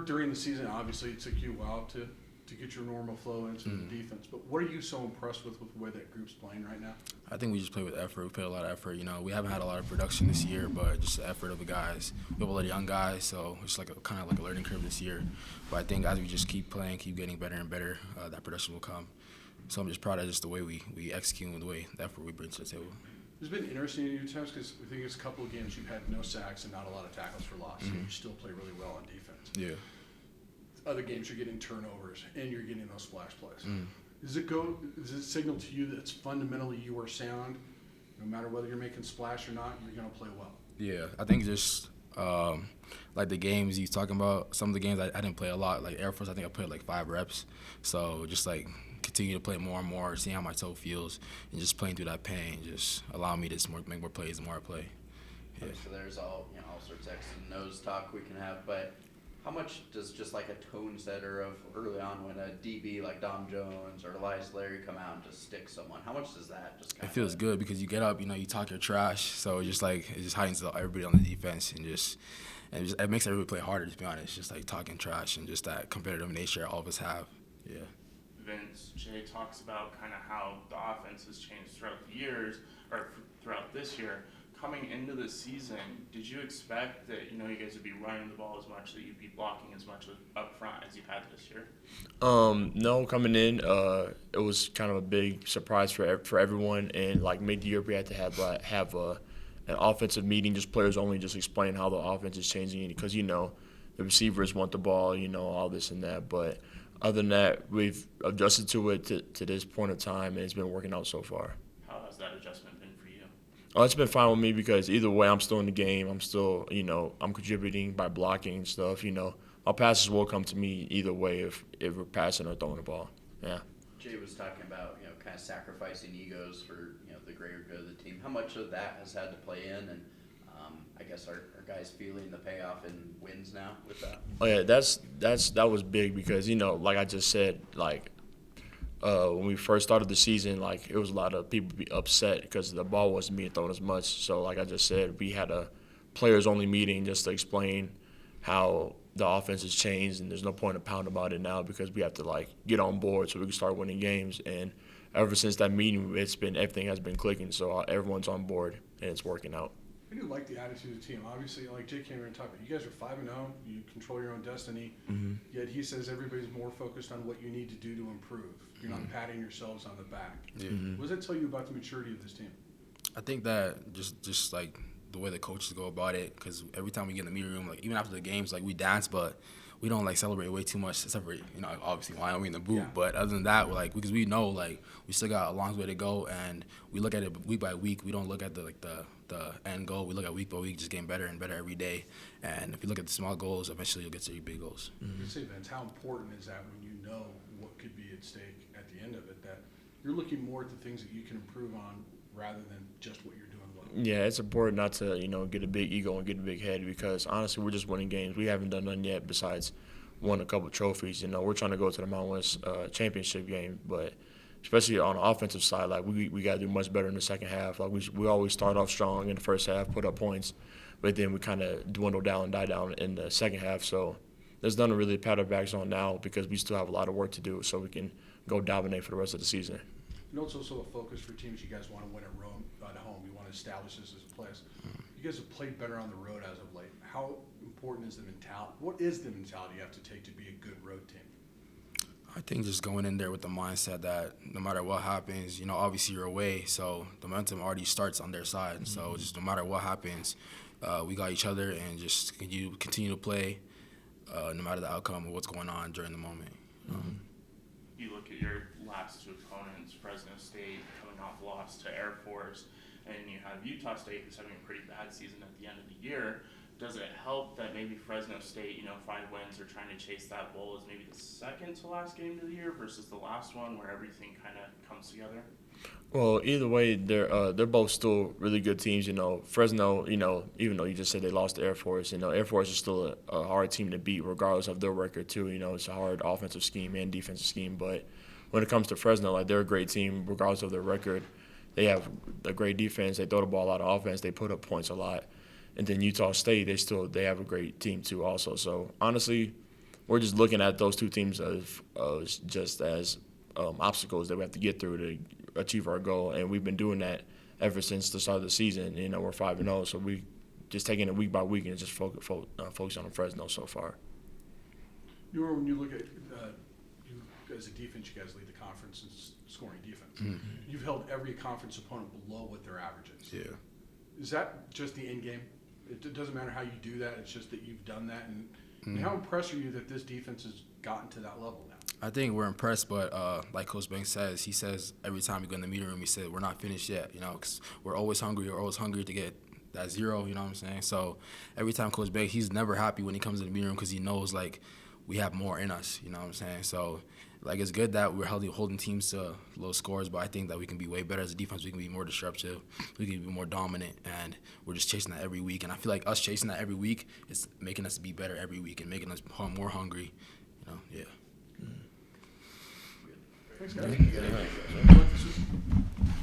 during the season, obviously it took you a while to get your normal flow into the defense. But what are you so impressed with the way that group's playing right now? I think we just play with effort. We play a lot of effort. We haven't had a lot of production this year, but just the effort of the guys. We have a lot of young guys, so it's like kind of like a learning curve this year. But I think as we just keep playing, keep getting better and better, that production will come. So I'm just proud of just the way we execute and the effort we bring to the table. It's been interesting in your times because I think it's a couple of games you've had no sacks and not a lot of tackles for loss. And you still play really well on defense. Yeah. Other games you're getting turnovers and you're getting those splash plays. Does it signal to you that it's fundamentally you are sound, no matter whether you're making splash or not, you're going to play well? Yeah, I think just like the games he's talking about, some of the games I didn't play a lot. Like Air Force, I think I played like 5 reps. So just like continue to play more and more, see how my toe feels, and just playing through that pain, just allow me to make more plays the more I play. Yeah. So there's all sorts of X and nose talk we can have, but how much does just like a tone setter of early on when a DB like Dom Jones or Elias Larry come out and just stick someone, how much does that just kind It feels good because you get up, you talk your trash, so it just heightens everybody on the defense and it makes everybody play harder, to be honest, just like talking trash and just that competitive nature all of us have. Yeah. Vince, Jay talks about kind of how the offense has changed throughout the years, or throughout this year. Coming into the season, did you expect that you guys would be running the ball as much, that you'd be blocking as much up front as you had this year? No, coming in, it was kind of a big surprise for everyone, and like mid-year we had to have an offensive meeting, just players only, just explain how the offense is changing because the receivers want the ball, all this and that, but other than that, we've adjusted to it to this point of time, and it's been working out so far. How has that adjustment been for you? Oh, it's been fine with me because either way, I'm still in the game. I'm still, I'm contributing by blocking and stuff. My passes will come to me either way if we're passing or throwing the ball. Yeah. Jay was talking about, kind of sacrificing egos for, the greater good of the team. How much of that has had to play in, and I guess are guys feeling the payoff in wins now with that? Oh yeah, that was big because like I just said, like when we first started the season, like it was a lot of people be upset because the ball wasn't being thrown as much. So like I just said, we had a players only meeting just to explain how the offense has changed, and there's no point in pounding about it now because we have to like get on board so we can start winning games. And ever since that meeting, everything has been clicking. So everyone's on board and it's working out. I do like the attitude of the team. Obviously, like Jake came here and talked about, you guys are 5-0. You control your own destiny. Yet he says everybody's more focused on what you need to do to improve. You're not patting yourselves on the back. Yeah. What does that tell you about the maturity of this team? I think that just like the way the coaches go about it, because every time we get in the meeting room, like even after the games, like we dance, but we don't like celebrate way too much, except for obviously Wyoming in the boot. Yeah. But other than that, because we know like we still got a long way to go, and we look at it week by week. We don't look at the end goal. We look at week by week, just getting better and better every day. And if you look at the small goals, eventually you'll get to your big goals. You say, Vince, how important is that when you know what could be at stake at the end of it? That you're looking more at the things that you can improve on rather than just what you're doing well. Yeah, it's important not to get a big ego and get a big head because honestly we're just winning games. We haven't done nothing yet besides won a couple trophies. We're trying to go to the Mountain West championship game, but especially on the offensive side, like we got to do much better in the second half. Like we always start off strong in the first half, put up points, but then we kind of dwindle down and die down in the second half. So there's nothing to really pat our backs on now because we still have a lot of work to do so we can go dominate for the rest of the season. It's also a focus for teams. You guys want to win at home. You want to establish this as a place. You guys have played better on the road as of late. How important is the mentality? What is the mentality you have to take to be a good road team? I think just going in there with the mindset that no matter what happens, obviously you're away, so the momentum already starts on their side. So just no matter what happens, we got each other and just continue to play no matter the outcome of what's going on during the moment. You look at your last two opponents, Fresno State coming off loss to Air Force, and you have Utah State who's having a pretty bad season at the end of the year. Does it help that maybe Fresno State, 5 wins, are trying to chase that bowl as maybe the second to last game of the year versus the last one where everything kind of comes together? Well, either way, they're both still really good teams. Fresno, even though you just said they lost to Air Force, Air Force is still a hard team to beat regardless of their record too. It's a hard offensive scheme and defensive scheme. But when it comes to Fresno, like they're a great team regardless of their record. They have a great defense. They throw the ball a lot of offense. They put up points a lot. And then Utah State, they have a great team too also. So honestly, we're just looking at those two teams of just as obstacles that we have to get through to achieve our goal, and we've been doing that ever since the start of the season. You know, we're 5-0, so we just taking it week by week and just focus on Fresno so far. You know, when you look at you as a defense, you guys lead the conference in scoring defense. You've held every conference opponent below what their average is. Yeah. Is that just the end game? It doesn't matter how you do that. It's just that you've done that. And how impressed are you that this defense has gotten to that level now? I think we're impressed, but like Coach Banks says, he says every time we go in the meeting room, he said we're not finished yet, you know, because we're always hungry. We're always hungry to get that 0, you know what I'm saying? So every time Coach Banks, he's never happy when he comes in the meeting room because he knows, like, we have more in us, you know what I'm saying? So, like, it's good that we're holding teams to low scores, but I think that we can be way better as a defense. We can be more disruptive. We can be more dominant, and we're just chasing that every week. And I feel like us chasing that every week is making us be better every week and making us more hungry, you know, yeah. Thanks, guys.